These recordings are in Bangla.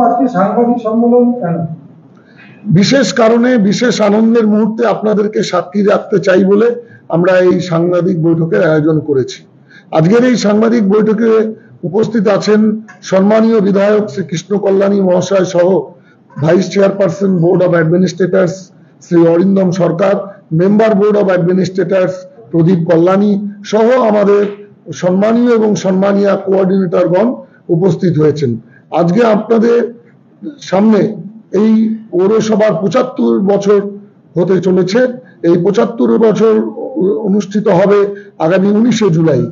আজকে সাংবাদিক সম্মেলন কেন? বিশেষ কারণে, বিশেষ আনন্দের মুহূর্তে আপনাদেরকে সাক্ষী রাখতে চাই বলে আমরা এই সাংবাদিক বৈঠকের আয়োজন করেছি। আজকের এই সাংবাদিক বৈঠকে উপস্থিত আছেন সম্মানীয় বিধায়ক শ্রী কৃষ্ণ কল্যাণী মহাশয় সহ vice chairperson board of administrators Shri Arindam Sarkar, member board of administrators Pradip Kalyani সহ আমাদের সম্মানীয় এবং সম্মানীয় কোঅর্ডিনেটরগণ উপস্থিত হয়েছেন। আজকে আপনাদের সামনে এই পৌরসভার ৭৫ বছর হতে চলেছে। এই ৭৫ বছর অনুষ্ঠিত হবে আগামী 19শে জুলাই।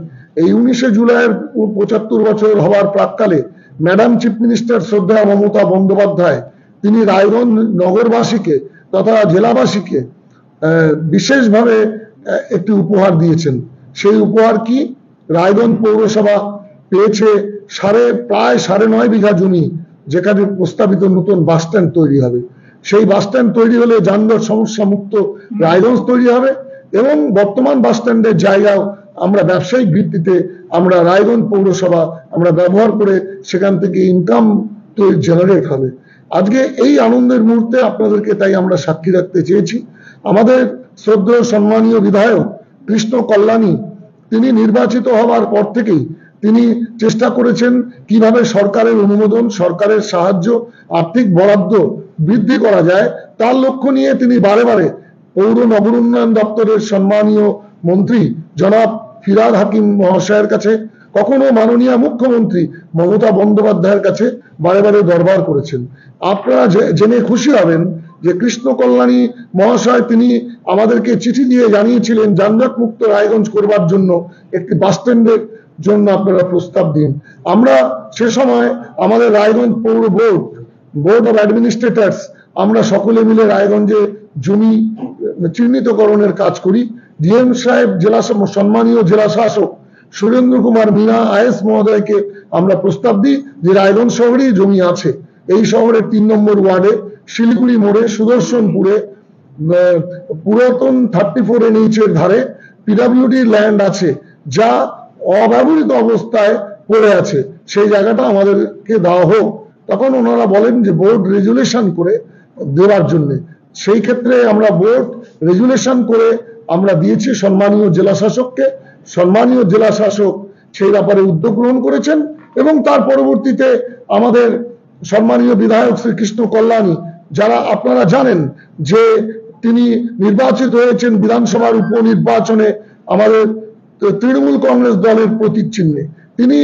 এই 19শে জুলাইয়ের ৭৫ বছর হওয়ার প্রাক্কালে ম্যাডাম চিফ মিনিস্টার শ্রদ্ধা মমতা বন্দ্যোপাধ্যায় তিনি রায়গঞ্জ নগরবাসীকে তথা জেলাবাসীকে বিশেষভাবে একটি উপহার দিয়েছেন। সেই উপহার কি? রায়গঞ্জ পৌরসভা পেয়েছে প্রায় ৯.৫ বিঘা জমি, যেখানে প্রস্তাবিত নতুন বাস স্ট্যান্ড তৈরি হবে। সেই বাস স্ট্যান্ড তৈরি হলে যানজট সমস্যা মুক্ত রায়গঞ্জ তৈরি হবে এবং বর্তমান বাস স্ট্যান্ডের জায়গাও আমরা ব্যবসায়িক ভিত্তিতে আমরা রায়গঞ্জ পৌরসভা আমরা ব্যবহার করে সেখান থেকে ইনকাম জেনারেট হবে। আজকে এই আনন্দের মুহূর্তে আপনাদেরকে তাই আমরা সাক্ষী রাখতে চেয়েছি। আমাদের শ্রদ্ধেয় সম্মানীয় বিধায়ক কৃষ্ণ কল্যাণী তিনি নির্বাচিত হওয়ার পর থেকেই তিনি চেষ্টা করেছেন কিভাবে সরকারের অনুমোদন, সরকারের সাহায্য, আর্থিক বরাদ্দ বৃদ্ধি করা যায়। তার লক্ষ্য নিয়ে তিনি বারে বারে পৌর নগর উন্নয়ন দপ্তরের সম্মানীয় মন্ত্রী জনাব ফিরহাদ হাকিম মহাশয়ের কাছে, কখনো মাননীয় মুখ্যমন্ত্রী মমতা বন্দ্যোপাধ্যায়ের কাছে বারে বারে দরবার করেছেন। আপনারা জেনে খুশি হবেন যে কৃষ্ণ কল্যাণী মহাশয় তিনি আমাদেরকে চিঠি দিয়ে জানিয়েছিলেন যানজট মুক্ত রায়গঞ্জ করবার জন্য একটি বাস স্ট্যান্ডের জন্য আপনারা প্রস্তাব দিন। আমরা সে সময় আমাদের রায়গঞ্জ পৌর বোর্ড অব অ্যাডমিনিস্ট্রেটরস আমরা সকলে মিলে রায়গঞ্জে জমি চিহ্নিতকরণের কাজ করি। ডিএম সাহেব সম্মানীয় জেলা শাসক সুরেন্দ্র কুমার মীনা আইএস মহোদয়কে আমরা প্রস্তাব দিই যে রায়গঞ্জ শহরেই জমি আছে। এই শহরের ৩ নম্বর ওয়ার্ডে শিলিগুড়ি মোড়ে সুদর্শনপুরে পুরাতন 34 NH এর ধারে পিডব্লিউডি ল্যান্ড আছে, যা অব্যবহৃত অবস্থায় পড়ে আছে, সেই জায়গাটা আমাদেরকে দেওয়া হোক। তখন ওনারা বলেন যে বোর্ড রেজুলেশন করে দেওয়ার জন্য। সেই ক্ষেত্রে আমরা বোর্ড রেজুলেশন করে আমরা দিয়েছি সম্মানীয় জেলা শাসককে। সম্মানীয় জেলা শাসক সেই ব্যাপারে উদ্যোগ গ্রহণ করেছেন এবং তার পরবর্তীতে আমাদের সম্মানীয় বিধায়ক শ্রী কৃষ্ণ কল্যাণী, যারা আপনারা জানেন যে তিনি নির্বাচিত হয়েছেন বিধানসভার উপনির্বাচনে আমাদের তৃণমূল কংগ্রেস দলের প্রতীক চিহ্নে। তিনি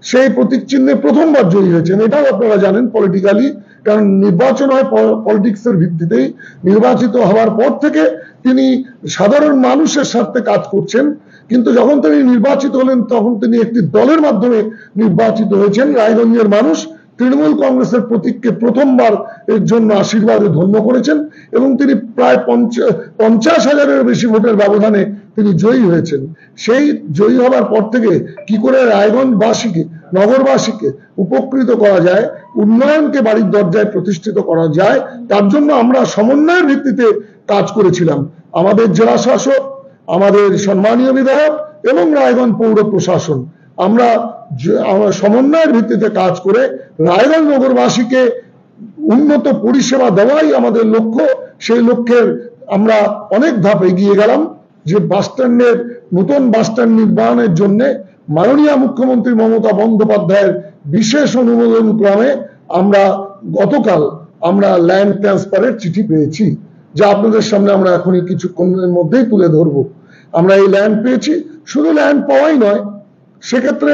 সেই প্রতীক চিহ্নে প্রথমবার জয়ী হয়েছেন, এটাও আপনারা জানেন পলিটিক্যালি, কারণ নির্বাচন হয় পলিটিক্সের ভিত্তিতেই। নির্বাচিত হওয়ার পর থেকে তিনি সাধারণ মানুষের স্বার্থে কাজ করছেন, কিন্তু যখন তিনি নির্বাচিত হলেন তখন তিনি একটি দলের মাধ্যমে নির্বাচিত হয়েছেন। রায়গঞ্জের মানুষ তৃণমূল কংগ্রেসের প্রতীককে প্রথমবার এর জন্য আশীর্বাদে ধন্য করেছেন এবং তিনি প্রায় 50,000-এর বেশি ভোটের ব্যবধানে তিনি জয়ী হয়েছেন। সেই জয়ী হবার পর থেকে কি করে রায়গঞ্জবাসীকে, নগরবাসীকে উপকৃত করা যায়, উন্নয়নকে বাড়ির দরজায় প্রতিষ্ঠিত করা যায়, তার জন্য আমরা সমন্বয়ের ভিত্তিতে কাজ করেছিলাম। আমাদের জেলা শাসক, আমাদের সম্মানীয় বিধায়ক এবং রায়গঞ্জ পৌর প্রশাসন আমরা সমন্বয়ের ভিত্তিতে কাজ করে রায়গঞ্জ নগরবাসীকে উন্নত পরিষেবা দেওয়াই আমাদের লক্ষ্য। সেই লক্ষ্যের আমরা অনেক ধাপ এগিয়ে গেলাম। যে বাস স্ট্যান্ডের নতুন বাস স্ট্যান্ড নির্মাণের জন্য মাননীয় মুখ্যমন্ত্রী মমতা বন্দ্যোপাধ্যায়ের বিশেষ অনুমোদন ক্রমে আমরা গতকাল আমরা ল্যান্ড ট্রান্সফারের চিঠি পেয়েছি, যা আপনাদের সামনে আমরা এখনই কিছুক্ষণের মধ্যেই তুলে ধরবো। আমরা এই ল্যান্ড পেয়েছি। শুধু ল্যান্ড পাওয়াই নয়, সেক্ষেত্রে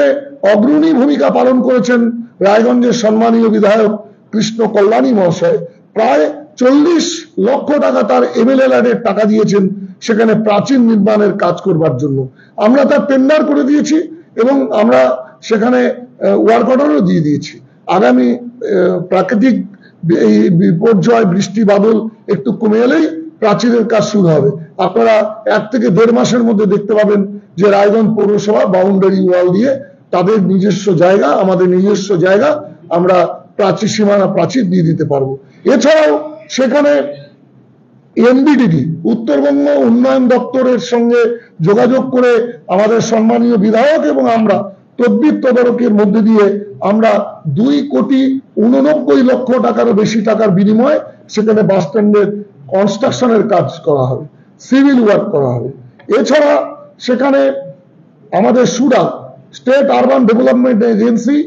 অগ্রণী ভূমিকা পালন করেছেন রায়গঞ্জের সম্মানীয় বিধায়ক কৃষ্ণ কল্যাণী মহাশয়। প্রায় 40 লক্ষ টাকা তার MLA টাকা দিয়েছেন সেখানে প্রাচীন নির্মাণের কাজ করবার জন্য। আমরা তার টেন্ডার করে দিয়েছি এবং আমরা সেখানে ওয়ার্ক অর্ডারও দিয়ে দিয়েছি। আগামী প্রাকৃতিক এই বিপর্যয়, বৃষ্টি বাদল একটু কমে এলেই প্রাচীরের কাজ শুরু হবে। আপনারা 1 থেকে 1.5 মাসের মধ্যে দেখতে পাবেন যে রায়গঞ্জ পৌরসভা বাউন্ডারি ওয়াল দিয়ে তাদের নিজস্ব জায়গা, আমাদের নিজস্ব জায়গা আমরা প্রাচীর, সীমানা প্রাচীর দিয়ে দিতে পারবো। এছাড়াও সেখানে NBDD উত্তরবঙ্গ উন্নয়ন দপ্তরের সঙ্গে যোগাযোগ করে আমাদের সম্মানীয় বিধায়ক এবং আমরা তদবির তদারকির মধ্যে দিয়ে আমরা 2,89,00,000 টাকারও বেশি টাকার বিনিময়ে সেখানে বাস স্ট্যান্ডের কনস্ট্রাকশনের কাজ করা হবে, সিভিল ওয়ার্ক করা হবে। এছাড়া সেখানে আমাদের সুরা স্টেট আরবান ডেভেলপমেন্ট এজেন্সি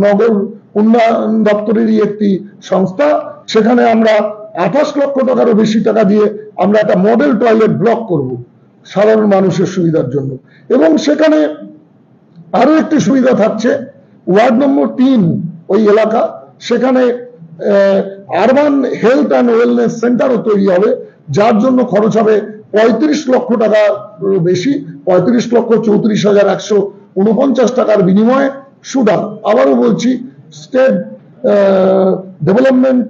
নগর উন্নয়ন দপ্তরেরই একটি সংস্থা, সেখানে আমরা 28 লক্ষ টাকারও বেশি টাকা দিয়ে আমরা একটা মডেল টয়লেট ব্লক করব সাধারণ মানুষের সুবিধার জন্য। এবং সেখানে আরো একটি সুবিধা থাকছে, ওয়ার্ড নম্বর 3 ওই এলাকা, সেখানে আরবান হেলথ অ্যান্ড ওয়েলনেস সেন্টারও তৈরি হবে, যার জন্য খরচ হবে 35 লক্ষ টাকা বেশি, 35,34,149 টাকার বিনিময়ে সুদা, আবারও বলছি, state development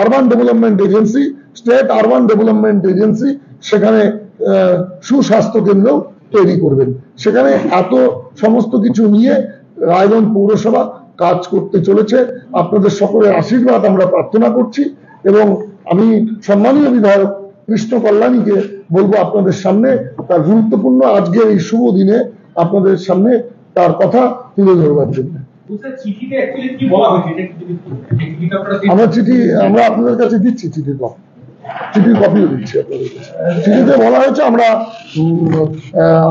urban development agency, state urban development agency সেখানে সুস্বাস্থ্য কেন্দ্র তৈরি করবেন। সেখানে এত সমস্ত কিছু নিয়ে রায়গঞ্জ পৌরসভা কাজ করতে চলেছে। আপনাদের সকলের আশীর্বাদ আমরা প্রার্থনা করছি এবং আমি সম্মানীয় বিধায়ক কৃষ্ণ কল্যাণীকে বলবো আপনাদের সামনে তার গুরুত্বপূর্ণ আজকের এই শুভ দিনে আপনাদের সামনে তার কথা তুলে ধরবার জন্য। আমরা আপনাদের কাছে দিচ্ছি চিঠির কপিও দিচ্ছি আপনাদের কাছে। চিঠিতে বলা হয়েছে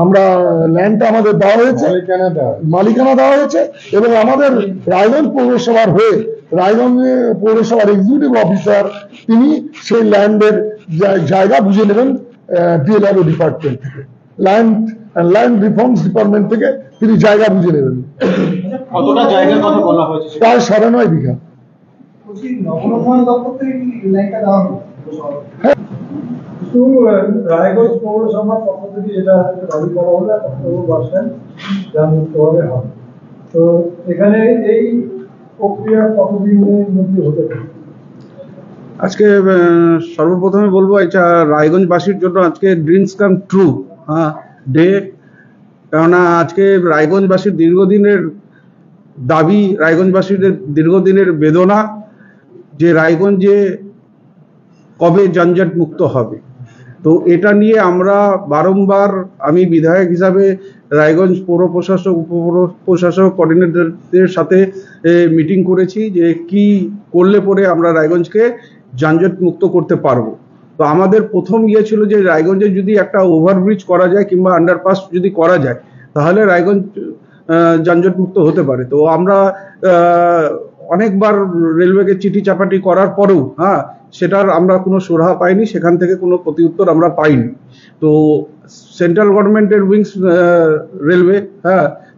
আমরা ল্যান্ডটা আমাদের দেওয়া হয়েছে, মালিকানা দেওয়া হয়েছে এবং আমাদের রায়গঞ্জ পৌরসভার হয়ে রায়গঞ্জ পৌরসভার এক্সিকিউটিভ অফিসার তিনি সেই ল্যান্ডের জায়গা বুঝে নেবেন ডিএলআরও ডিপার্টমেন্ট থেকে, ল্যান্ড রিফর্মস ডিপার্টমেন্ট থেকে তিনি জায়গা বুঝে নেবেন। কতটা জায়গার কথা বলা হয়েছে? প্রায় 9.5 বিঘা। রায়গঞ্জ পৌরসভার পক্ষ থেকে যেটা দাবি করা হলো বাস স্ট্যান্ড হবে, তো এখানে এই প্রক্রিয়া কতদিনের মধ্যে হতে পারে? আজকে সর্বপ্রথমে বলবো এটা রায়গঞ্জবাসীর জন্য আজকে ড্রিমস কাম ট্রু ডে, কেননা আজকে রায়গঞ্জবাসীর দীর্ঘদিনের দাবি, রায়গঞ্জবাসীদের দীর্ঘদিনের বেদনা যে রায়গঞ্জে কবে যানজট মুক্ত হবে। তো এটা নিয়ে আমরা বারংবার, আমি বিধায়ক হিসাবে রায়গঞ্জ পৌর প্রশাসক, উপপৌর প্রশাসক, কোঅর্ডিনেটরদের সাথে মিটিং করেছি যে কি করলে পরে আমরা রায়গঞ্জকে যানজট মুক্ত করতে পারবো। তো আমাদের প্রথম ছিল যে রায়গঞ্জে যদি একটা ওভারব্রিজ করা যায় কিংবা আন্ডারপাস যদি করা যায় তাহলে রায়গঞ্জ যানজট মুক্ত হতে পারে। তো আমরা অনেকবার রেলওয়েকে চিঠি চাপাটি করার পরেও সেটার আমরা কোনো সুরাহা পাইনি, সেখান থেকে কোনো প্রতিউত্তর আমরা পাইনি। তো সেন্ট্রাল গভর্নমেন্টের উইংস রেলওয়ে,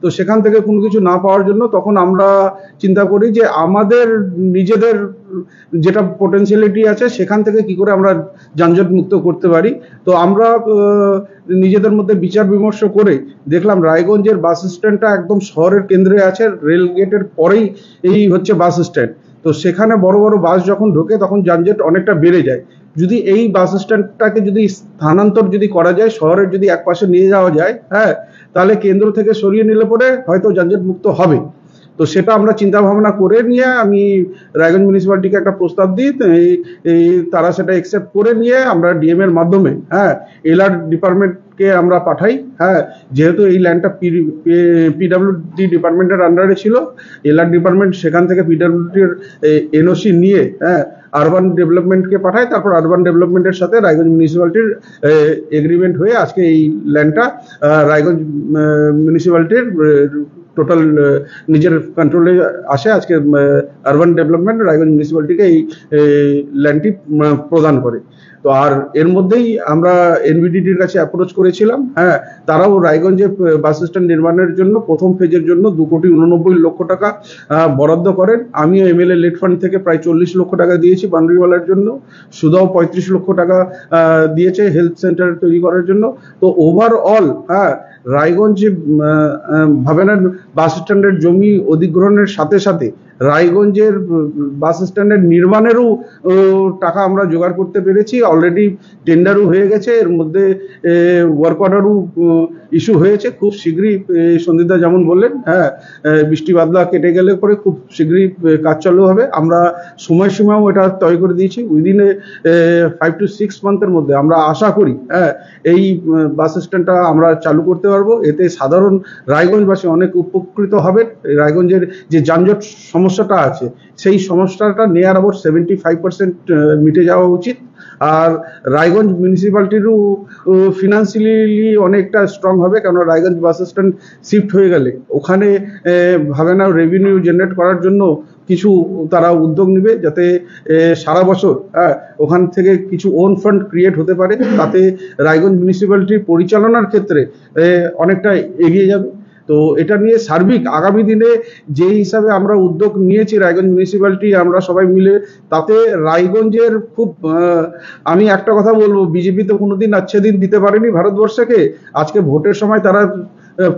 তো সেখান থেকে কোনো কিছু না পাওয়ার জন্য তখন আমরা চিন্তা করি যে আমাদের নিজেদের যেটা পোটেনশিয়ালিটি আছে সেখান থেকে কি করে আমরা যানজট মুক্ত করতে পারি। তো আমরা নিজেদের মধ্যে বিচার বিমর্শ করে দেখলাম রায়গঞ্জের বাস স্ট্যান্ডটা একদম শহরের কেন্দ্রে আছে, রেল গেটের পরেই এই হচ্ছে বাস স্ট্যান্ড। তো সেখানে বড় বড় বাস যখন ঢোকে তখন যানজট অনেকটা বেড়ে যায়। যদি এই বাস স্ট্যান্ডটাকে যদি স্থানান্তর যদি করা যায়, শহরের যদি একপাশে নিয়ে যাওয়া যায়, তাহলে কেন্দ্র থেকে সরিয়ে নিলে পরে হয়তো যানজট মুক্ত হবে। তো সেটা আমরা চিন্তা ভাবনা করে নিয়ে আমি রায়গঞ্জ মিউনিসিপ্যালিটিকে একটা প্রস্তাব দিই, তারা সেটা অ্যাকসেপ্ট করে নিয়ে আমরা ডিএম এর মাধ্যমে এলআর ডিপার্টমেন্টকে আমরা পাঠাই। যেহেতু এই ল্যান্ডটা পিডব্লিউডি ডিপার্টমেন্টের আন্ডারে ছিল, এলআর ডিপার্টমেন্ট সেখান থেকে পিডব্লিউডির এনওসি নিয়ে আরবান ডেভেলপমেন্টকে পাঠায়, তারপর আরবান ডেভেলপমেন্টের সাথে রায়গঞ্জ মিউনিসিপ্যালিটির এগ্রিমেন্ট হয়ে আজকে এই ল্যান্ডটা রায়গঞ্জ মিউনিসিপ্যালিটির টোটাল নিজের কন্ট্রোলে আসে। আজকে আরবান ডেভেলপমেন্ট রায়গঞ্জ মিউনিসিপ্যালিটিকে এই ল্যান্ডটি প্রদান করে। তো আর এর মধ্যেই আমরা এনভিডিটির কাছে অ্যাপ্রোচ করেছিলাম, তারাও রায়গঞ্জে বাস স্ট্যান্ড নির্মাণের জন্য প্রথম ফেজের জন্য 2,89,00,000 টাকা বরাদ্দ করেন। আমিও এমএলএ লেট ফান্ড থেকে প্রায় 40 লক্ষ টাকা দিয়েছি বাউন্ডারিওয়ালার জন্য, সুদাও 35 লক্ষ টাকা দিয়েছে হেলথ সেন্টার তৈরি করার জন্য। তো ওভারঅল রায়গঞ্জে ভাবেনার বাস স্ট্যান্ডের জমি অধিগ্রহণের সাথে সাথে রায়গঞ্জের বাস স্ট্যান্ডের নির্মাণেরও টাকা আমরা জোগাড় করতে পেরেছি। অলরেডি টেন্ডারও হয়ে গেছে, এর মধ্যে ওয়ার্ক অর্ডারও ইস্যু হয়েছে। খুব শীঘ্রই সন্দীপদা যেমন বললেন, বৃষ্টি বাদলা কেটে গেলে পরে খুব শীঘ্রই কাজ চালু হবে। আমরা সময়সীমাও এটা তয় করে দিয়েছি, উইদিন 5 to 6 মান্থের মধ্যে আমরা আশা করি এই বাস স্ট্যান্ডটা আমরা চালু করতে পারবো। পারবো। এতে সাধারণ রায়গঞ্জবাসী অনেক উপকৃত হবে। রায়গঞ্জের যে যানজট সমস্যাটা আছে সেই সমস্যাটা নিয়ার অ্যাবাউট 75% মিটে যাওয়া উচিত। আর রায়গঞ্জ মিউনিসিপ্যালিটিরও ফিনান্সিয়ালি অনেকটা স্ট্রং হবে, কারণ রায়গঞ্জ বাস স্ট্যান্ড শিফট হয়ে গেলে ওখানে ভাবে না রেভিনিউ জেনারেট করার জন্য কিছু তারা উদ্যোগ নেবে, যাতে সারা বছর ওখান থেকে কিছু ওন ফান্ড ক্রিয়েট হতে পারে, তাতে রায়গঞ্জ মিউনিসিপ্যালিটির পরিচালনার ক্ষেত্রে অনেকটা এগিয়ে যাবে। তো এটা নিয়ে সার্বিক আগামী দিনে যে হিসাবে আমরা উদ্যোগ নিয়েছি রায়গঞ্জ মিউনিসিপ্যালিটি আমরা সবাই মিলে, তাতে রায়গঞ্জের খুব আমি একটা কথা বলবো, বিজেপি তো কোনোদিন আচ্ছা দিন দিতে পারেনি ভারতবর্ষকে। আজকে ভোটের সময় তারা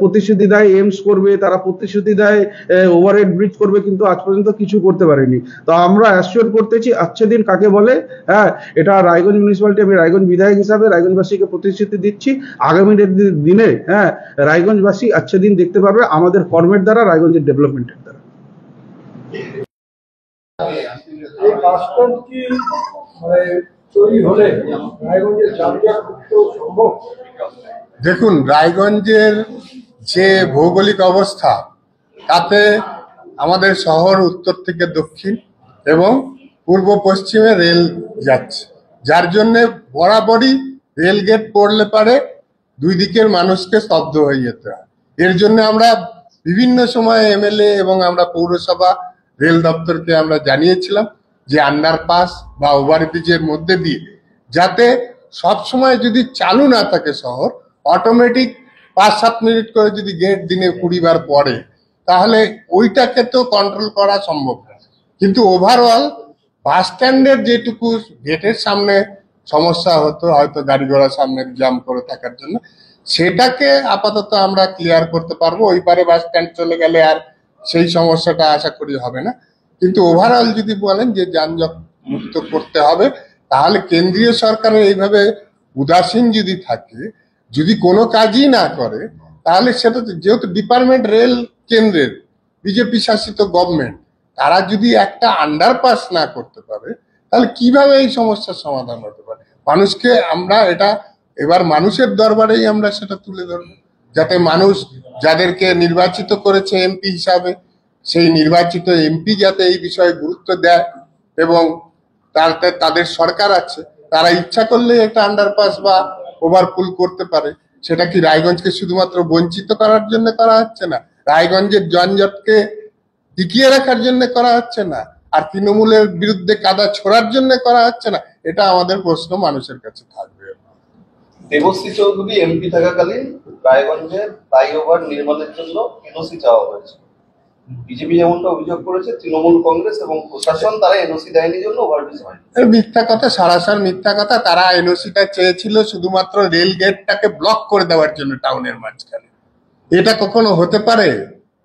প্রতিশ্রুতি দেয় এইমস করবে, তারা প্রতিশ্রুতি দেয় ওভারহেড ব্রিজ করবে, কিন্তু আজ পর্যন্ত কিছু করতে পারেনি। তো আমরা অ্যাসিওর করতেছি আচ্ছা দিন কাকে বলে। এটা রায়গঞ্জ মিউনিসিপ্যালিটি, আমি রায়গঞ্জ বিধায়ক হিসাবে রায়গঞ্জবাসীকে প্রতিশ্রুতি দিচ্ছি, আগামী দিনে রায়গঞ্জবাসী আচ্ছা দিন দেখতে পারবে আমাদের কর্মের দ্বারা, রায়গঞ্জের ডেভেলপমেন্টের দ্বারা। এই বাস স্ট্যান্ড কি মানে তৈরি হলে রায়গঞ্জের যানজট মুক্ত সম্ভব? দেখুন, রায়গঞ্জের যে ভৌগোলিক অবস্থা তাতে আমাদের শহর উত্তর থেকে দক্ষিণ এবং পূর্ব পশ্চিমে রেল যাচ্ছে, যার জন্যে বরাবরই রেল গেট পড়লে পারে দুই দিকের মানুষকে স্তব্ধ হয়ে যেতে হয়। এর জন্য আমরা বিভিন্ন সময় এমএলএ এবং আমরা পৌরসভা রেল দপ্তরকে আমরা জানিয়েছিলাম যে আন্ডারপাস বা ওভারব্রিজের মধ্যে দিয়ে যাতে সব সময় যদি চালু না থাকে শহর, অটোমেটিক 5-7 মিনিট করে যদি গেট দিনে 20 বার পড়ে, তাহলে ওইটাকে তো কন্ট্রোল করা সম্ভব না। কিন্তু ওভারঅল বাস স্ট্যান্ডের যেটুকু গেটের সামনে সমস্যা হতো, হয়তো গাড়ি ঘোড়া সামনে জ্যাম করে থাকার জন্য, সেটাকে আপাতত আমরা ক্লিয়ার করতে পারবো। ওই পারে বাস স্ট্যান্ড চলে গেলে আর সেই সমস্যাটা আশা করি হবে না। কিন্তু ওভারঅল যদি বলেন যে যানজট মুক্ত করতে হবে, তাহলে কেন্দ্রীয় সরকারের এইভাবে উদাসীন যদি থাকে, যদি কোনো কাজই না করে, তাহলে সেটা যেহেতু ডিপার্টমেন্ট রেল কেন্দ্রের বিজেপি শাসিত গভর্নমেন্ট, তারা যদি একটা আন্ডারপাস না করতে পারে, তাহলে কিভাবে এই সমস্যার সমাধান হতে পারে? মানুষকে আমরা এটা এবার মানুষের দরবারেই আমরা সেটা তুলে ধরবো, যাতে মানুষ যাদেরকে নির্বাচিত করেছে এমপি হিসাবে, সেই নির্বাচিত এমপি যাতে এই বিষয়ে গুরুত্ব দেয় এবং তাদের সরকার আছে, তারা ইচ্ছা করলে একটা আন্ডারপাস বা ওভারপুল করতে পারে। সেটা কি রায়গঞ্জকে শুধুমাত্র বঞ্চিত করার জন্য করা হচ্ছে না, রায়গঞ্জের যানজটকে টিকিয়ে রাখার জন্য করা হচ্ছে না, আর তৃণমূলের বিরুদ্ধে কাদা ছোড়ার জন্য করা হচ্ছে না? এটা আমাদের প্রশ্ন মানুষের কাছে থাকবে। দেবশ্রী চৌধুরী এমপি থাকাকালীন রায়গঞ্জের ফ্লাইওভার নির্মাণের জন্য এনওসি চাওয়া হয়েছে। বিজেপি যেমনটা অভিযোগ করেছে, তৃণমূল কংগ্রেস এবং প্রশাসন তারা এনওসি দেয়নি জন্য ওভারব্রিজ হয়নি। মিথ্যা কথা, সারাসার মিথ্যা কথা। তারা এনওসিটা চেয়েছিল শুধুমাত্র রেল গেটটাকে ব্লক করে দেওয়ার জন্য টাউনের মাঝখানে। এটা কখনো হতে পারে?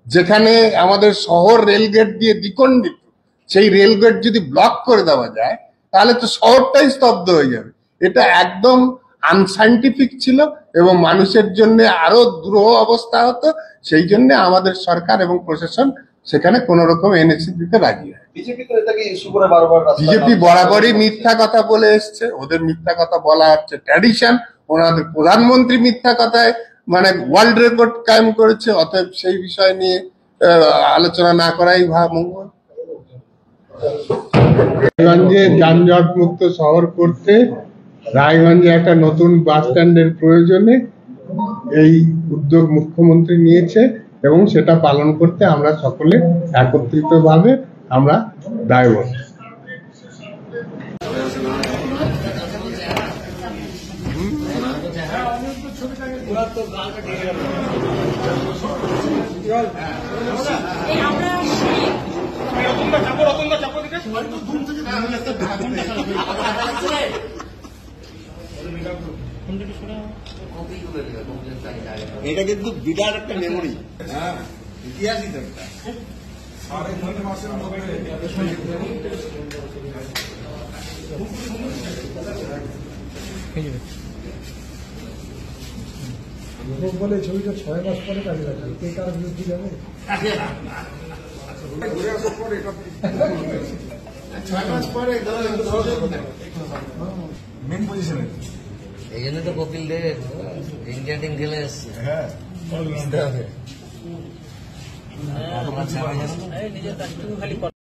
যেখানে আমাদের শহর রেল গেট দিয়ে দ্বিখণ্ডিত, সেই রেল গেট যদি ব্লক করে দেওয়া যায়, তাহলে তো শহরটাই স্তব্ধ হয়ে যাবে। এটা একদম আনসাইন্টিফিক ছিল এবং মানুষের জন্য আরো দুরূহ অবস্থা হতো। সেই জন্য আমাদের সরকার এবং প্রশাসন সেখানে কোন রকম এনওসি দিতে রাজি হয়। বিজেপি তো এটাকে ইস্যু করে বারবার বিজেপি বরাবরই মিথ্যা কথা বলে এসছে, ওদের মিথ্যা কথা বলা হচ্ছে ট্র্যাডিশন। ওনাদের প্রধানমন্ত্রী মিথ্যা কথায় মানে ওয়ার্ল্ড রেকর্ড কায়েম করেছে, অতএব সেই বিষয় নিয়ে আলোচনা না করাই মঙ্গল। রায়গঞ্জে যানজট মুক্ত শহর করতে রায়গঞ্জে একটা নতুন বাস স্ট্যান্ডের প্রয়োজনে এই উদ্যোগ মুখ্যমন্ত্রী নিয়েছে এবং সেটা পালন করতে আমরা সকলে একত্রিতভাবে আমরা দায়বদ্ধ। এটা কিন্তু বিরাট একটা মেমোরি, ইতিহাসই তো একটা। লোক বলে ছবিটা 6 মাস পরে কাজে লাগে, কে কার বিরুদ্ধে যাবে? 6 মাস পরে মেন পজিশনে, এই জন্য তো কপিল দেব ইন্ডিয়া টিম খেলে এসছে। হ্যাঁ। বুঝতে হবে।